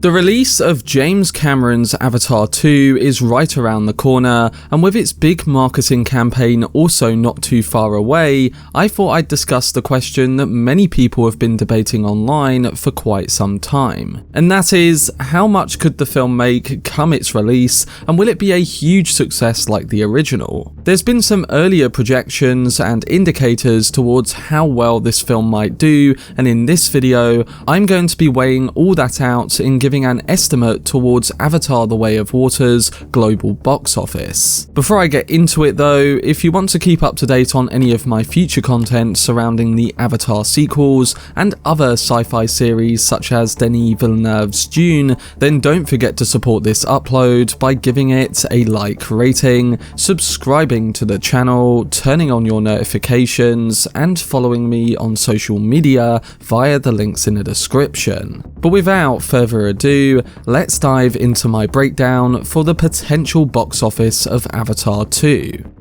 The release of James Cameron's Avatar 2 is right around the corner, and with its big marketing campaign also not too far away, I thought I'd discuss the question that many people have been debating online for quite some time. And that is, how much could the film make come its release, and will it be a huge success like the original? There's been some earlier projections and indicators towards how well this film might do, and in this video, I'm going to be weighing all that out in giving an estimate towards Avatar: The Way of Water's global box office. Before I get into it though, if you want to keep up to date on any of my future content surrounding the Avatar sequels and other sci-fi series such as Denis Villeneuve's Dune, then don't forget to support this upload by giving it a like rating, subscribing to the channel, turning on your notifications, and following me on social media via the links in the description. But without further ado, let's dive into my breakdown for the potential box office of Avatar 2.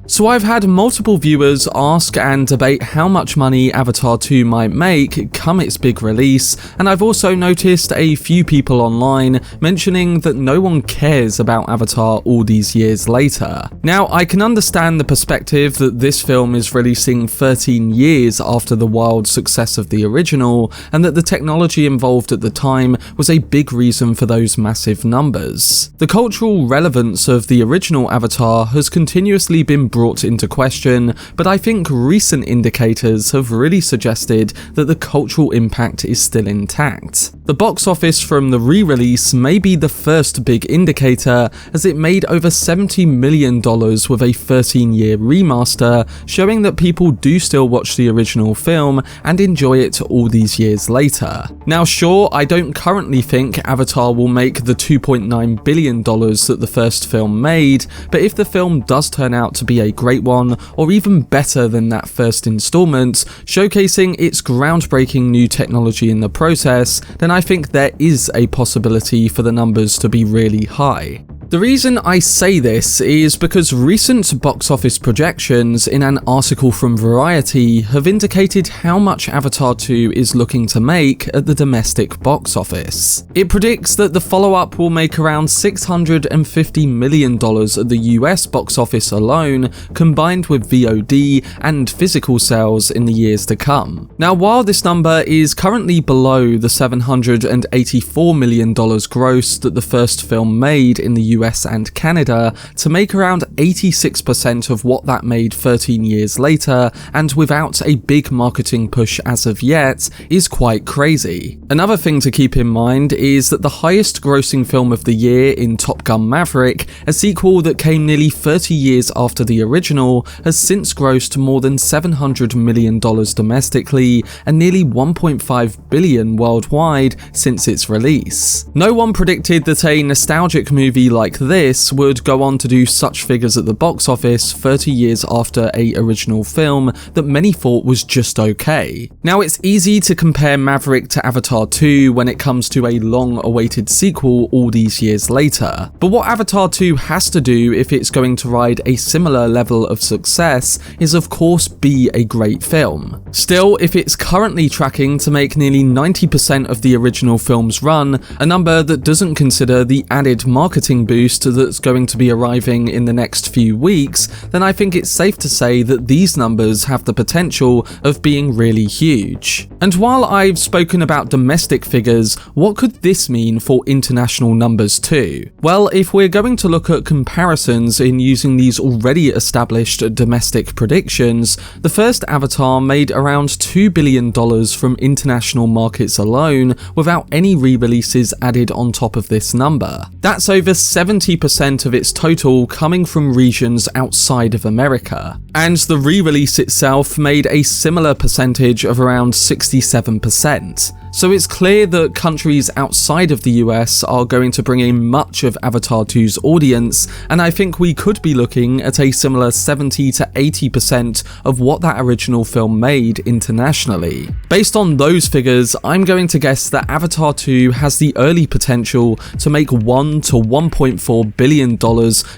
So I've had multiple viewers ask and debate how much money Avatar 2 might make come its big release, and I've also noticed a few people online mentioning that no one cares about Avatar all these years later. Now, I can understand the perspective that this film is releasing 13 years after the wild success of the original, and that the technology involved at the time was a big reason for those massive numbers. The cultural relevance of the original Avatar has continuously been brought into question, but I think recent indicators have really suggested that the cultural impact is still intact. The box office from the re-release may be the first big indicator, as it made over $70 million with a 13-year remaster, showing that people do still watch the original film and enjoy it all these years later. Now sure, I don't currently think Avatar will make the $2.9 billion that the first film made, but if the film does turn out to be a great one, or even better than that first installment, showcasing its groundbreaking new technology in the process, then I think there is a possibility for the numbers to be really high. The reason I say this is because recent box office projections in an article from Variety have indicated how much Avatar 2 is looking to make at the domestic box office. It predicts that the follow-up will make around $650 million at the US box office alone, combined with VOD and physical sales in the years to come. Now, while this number is currently below the $784 million gross that the first film made in the US and Canada, to make around 86% of what that made 13 years later, and without a big marketing push as of yet, is quite crazy. Another thing to keep in mind is that the highest grossing film of the year in Top Gun Maverick, a sequel that came nearly 30 years after the original, has since grossed more than $700 million domestically and nearly $1.5 billion worldwide since its release. No one predicted that a nostalgic movie like this would go on to do such figures at the box office 30 years after a original film that many thought was just okay. Now, it's easy to compare Maverick to Avatar 2 when it comes to a long-awaited sequel all these years later, but what Avatar 2 has to do if it's going to ride a similar level of success is of course be a great film. Still, if it's currently tracking to make nearly 90% of the original film's run, a number that doesn't consider the added marketing boost that's going to be arriving in the next few weeks, then I think it's safe to say that these numbers have the potential of being really huge. And while I've spoken about domestic figures, what could this mean for international numbers too? Well, if we're going to look at comparisons in using these already established domestic predictions, the first Avatar made around $2 billion from international markets alone, without any re-releases added on top of this number. That's over 70% of its total coming from regions outside of America. And the re-release itself made a similar percentage of around 67%. So it's clear that countries outside of the US are going to bring in much of Avatar 2's audience, and I think we could be looking at a similar 70 to 80% of what that original film made internationally. Based on those figures, I'm going to guess that Avatar 2 has the early potential to make $1 to $1.4 billion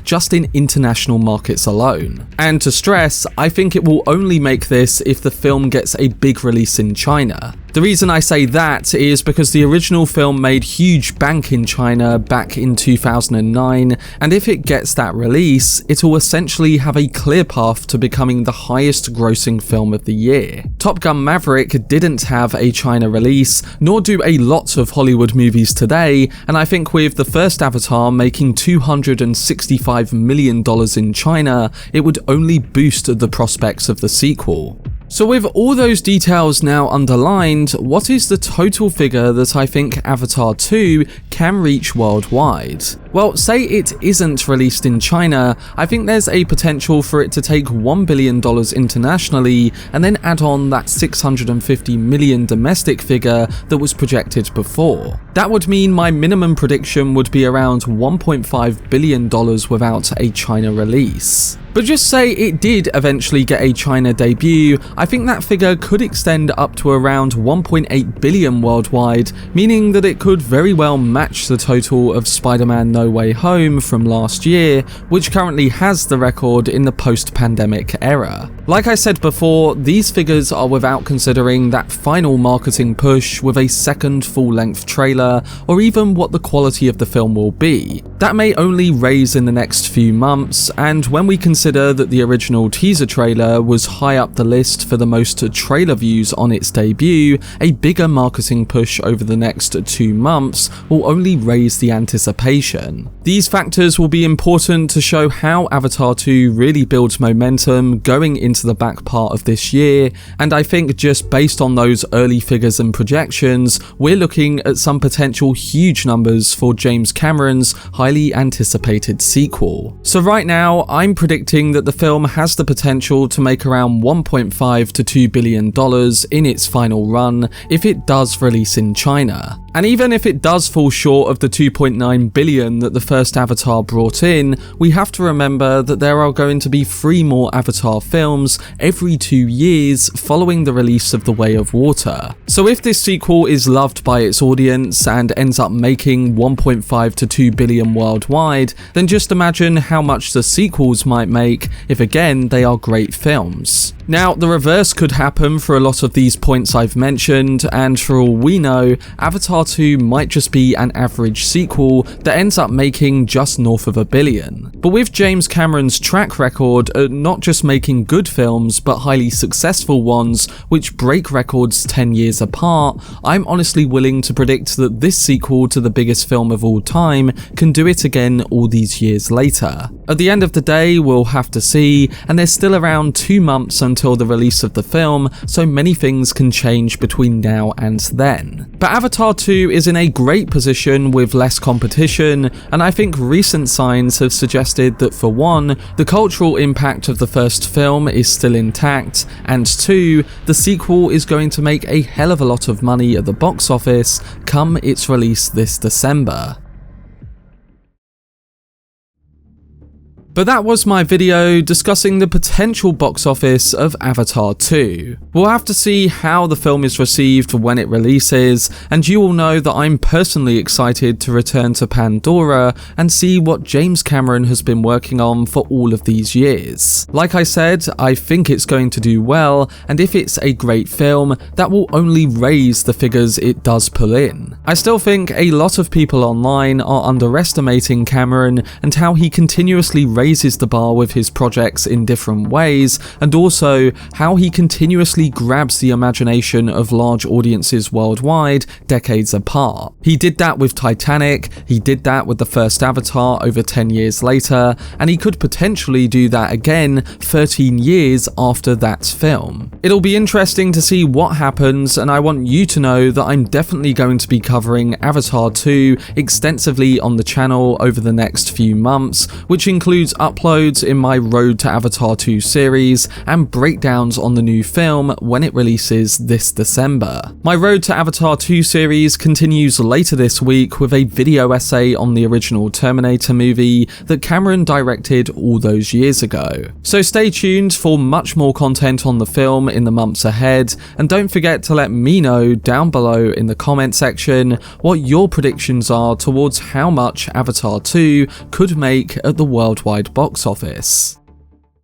just in international markets alone. And to stress, I think it will only make this if the film gets a big release in China. The reason I say that is because the original film made huge bank in China back in 2009, and if it gets that release, it will essentially have a clear path to becoming the highest grossing film of the year. Top Gun Maverick didn't have a China release, nor do a lot of Hollywood movies today, and I think with the first Avatar making $265 million in China, it would only boost the prospects of the sequel. So with all those details now underlined, what is the total figure that I think Avatar 2 can reach worldwide? Well, say it isn't released in China, I think there's a potential for it to take $1 billion internationally and then add on that $650 million domestic figure that was projected before. That would mean my minimum prediction would be around $1.5 billion without a China release. But just say it did eventually get a China debut, I think that figure could extend up to around 1.8 billion worldwide, meaning that it could very well match the total of Spider-Man No Way Home from last year, which currently has the record in the post-pandemic era. Like I said before, these figures are without considering that final marketing push with a second full-length trailer, or even what the quality of the film will be. That may only raise in the next few months, and when we consider that the original teaser trailer was high up the list for the most trailer views on its debut, a bigger marketing push over the next 2 months will only raise the anticipation. These factors will be important to show how Avatar 2 really builds momentum going into the back part of this year, and I think just based on those early figures and projections, we're looking at some potential huge numbers for James Cameron's highly anticipated sequel. So right now, I'm predicting that the film has the potential to make around $1.5 to $2 billion in its final run if it does release in China. And even if it does fall short of the $2.9 billion that the first Avatar brought in, we have to remember that there are going to be 3 more Avatar films every 2 years following the release of The Way of Water. So if this sequel is loved by its audience and ends up making 1.5 to 2 billion worldwide, then just imagine how much the sequels might make if again they are great films. Now, the reverse could happen for a lot of these points I've mentioned, and for all we know, Avatar 2 might just be an average sequel that ends up making just north of $1 billion. But with James Cameron's track record at not just making good films, but highly successful ones, which break records 10 years apart, I'm honestly willing to predict that this sequel to the biggest film of all time can do it again all these years later. At the end of the day, we'll have to see, and there's still around 2 months until the release of the film, so many things can change between now and then. But Avatar 2 is in a great position with less competition, and I think recent signs have suggested that for one, the cultural impact of the first film is still intact, and 2, the sequel is going to make a hell of a lot of money at the box office come its release this December. But that was my video discussing the potential box office of Avatar 2. We'll have to see how the film is received when it releases, and you all know that I'm personally excited to return to Pandora and see what James Cameron has been working on for all of these years. Like I said, I think it's going to do well, and if it's a great film, that will only raise the figures it does pull in. I still think a lot of people online are underestimating Cameron and how he continuously raises the bar with his projects in different ways, and also how he continuously grabs the imagination of large audiences worldwide decades apart. He did that with Titanic, he did that with the first Avatar over 10 years later, and he could potentially do that again 13 years after that film. It'll be interesting to see what happens, and I want you to know that I'm definitely going to be covering Avatar 2 extensively on the channel over the next few months, which includes news uploads in my Road to Avatar 2 series and breakdowns on the new film when it releases this December. My Road to Avatar 2 series continues later this week with a video essay on the original Terminator movie that Cameron directed all those years ago. So stay tuned for much more content on the film in the months ahead, and don't forget to let me know down below in the comment section what your predictions are towards how much Avatar 2 could make at the worldwide box office.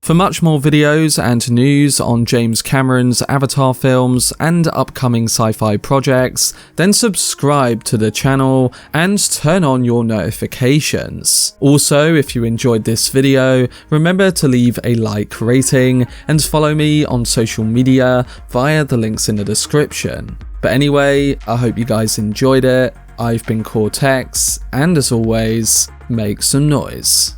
For much more videos and news on James Cameron's Avatar films and upcoming sci-fi projects, then subscribe to the channel and turn on your notifications. Also, if you enjoyed this video, remember to leave a like rating and follow me on social media via the links in the description. But anyway, I hope you guys enjoyed it. I've been Cortex, and as always, make some noise.